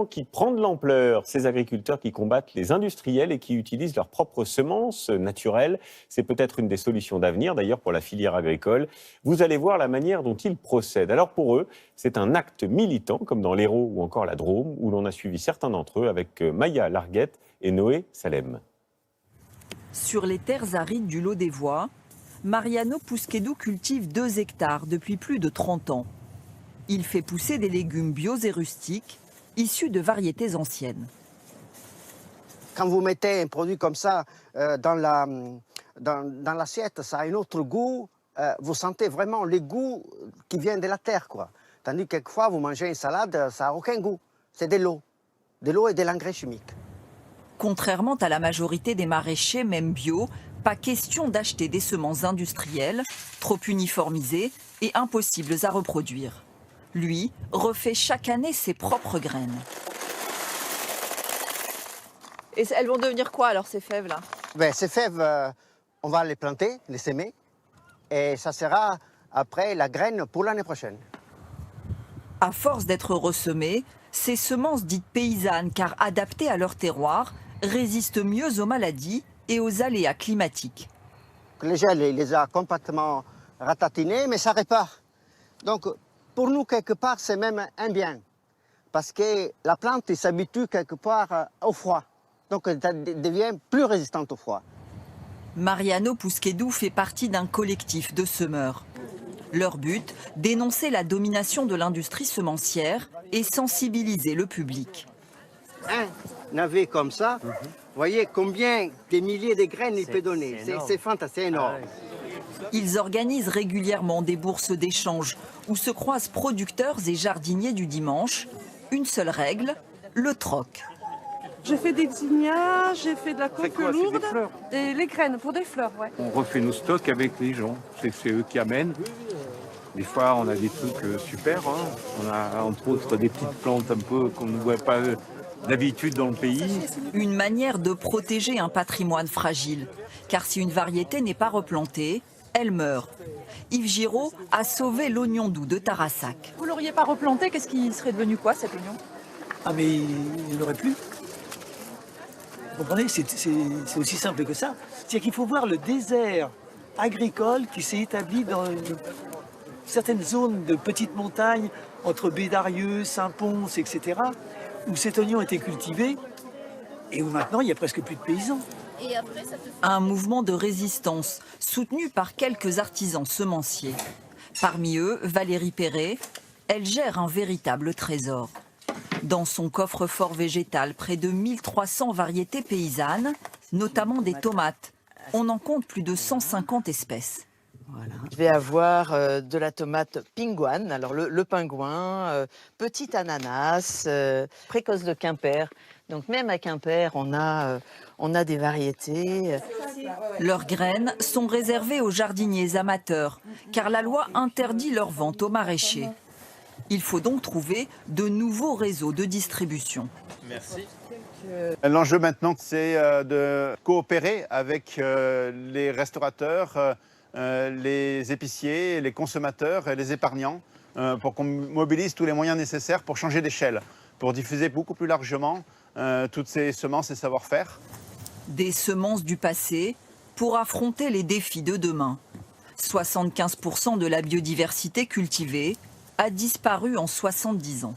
Qui prend de l'ampleur, ces agriculteurs qui combattent les industriels et qui utilisent leurs propres semences naturelles. C'est peut-être une des solutions d'avenir, d'ailleurs, pour la filière agricole. Vous allez voir la manière dont ils procèdent. Alors pour eux, c'est un acte militant, comme dans l'Hérault ou encore la Drôme, où l'on a suivi certains d'entre eux avec Maya Larguette et Noé Salem. Sur les terres arides du Lot des Voies, Mariano Pusquedou cultive 2 hectares depuis plus de 30 ans. Il fait pousser des légumes bio et rustiques, issus de variétés anciennes. Quand vous mettez un produit comme ça dans l'assiette, ça a un autre goût. Vous sentez vraiment les goûts qui viennent de la terre, quoi. Tandis que quelquefois, vous mangez une salade, ça n'a aucun goût. C'est de l'eau et de l'engrais chimique. Contrairement à la majorité des maraîchers, même bio, pas question d'acheter des semences industrielles, trop uniformisées et impossibles à reproduire. Lui refait chaque année ses propres graines. Et elles vont devenir quoi alors ces fèves-là? Ces fèves, on va les planter, les semer, et ça sera après la graine pour l'année prochaine. À force d'être ressemées, ces semences dites paysannes car adaptées à leur terroir résistent mieux aux maladies et aux aléas climatiques. Le gel, il les a complètement ratatinés, mais ça répare. Donc, pour nous, quelque part, c'est même un bien. Parce que la plante s'habitue quelque part au froid. Donc, elle devient plus résistante au froid. Mariano Pusquedou fait partie d'un collectif de semeurs. Leur but, dénoncer la domination de l'industrie semencière et sensibiliser le public. Un navet comme ça, vous voyez combien de milliers de graines il peut donner. C'est fantastique, c'est énorme. Ils organisent régulièrement des bourses d'échange où se croisent producteurs et jardiniers du dimanche. Une seule règle, le troc. J'ai fait des zinnias, j'ai fait de la coque lourde et les graines pour des fleurs, ouais. On refait nos stocks avec les gens, c'est eux qui amènent. Des fois, on a des trucs super, hein. On a entre autres des petites plantes un peu qu'on ne voit pas d'habitude dans le pays. Une manière de protéger un patrimoine fragile, car si une variété n'est pas replantée, elle meurt. Yves Giraud a sauvé l'oignon doux de Tarassac. Vous l'auriez pas replanté, qu'est-ce qui serait devenu quoi cet oignon? Ah mais il n'aurait plus. Vous comprenez, c'est aussi simple que ça. C'est-à-dire qu'il faut voir le désert agricole qui s'est établi dans certaines zones de petites montagnes, entre Bédarieux, Saint-Pons, etc., où cet oignon était cultivé et où maintenant il n'y a presque plus de paysans. Un mouvement de résistance soutenu par quelques artisans semenciers. Parmi eux, Valérie Perret, elle gère un véritable trésor. Dans son coffre-fort végétal, près de 1300 variétés paysannes, notamment des tomates. On en compte plus de 150 espèces. Voilà. Je vais avoir de la tomate pingouane, alors le pingouin, petit ananas, précoce de Quimper. Donc même à Quimper, on a des variétés. Leurs graines sont réservées aux jardiniers amateurs, car la loi interdit leur vente aux maraîchers. Il faut donc trouver de nouveaux réseaux de distribution. Merci. L'enjeu maintenant, c'est de coopérer avec les restaurateurs, les épiciers, les consommateurs et les épargnants pour qu'on mobilise tous les moyens nécessaires pour changer d'échelle, pour diffuser beaucoup plus largement toutes ces semences et savoir-faire. Des semences du passé pour affronter les défis de demain. 75% de la biodiversité cultivée a disparu en 70 ans.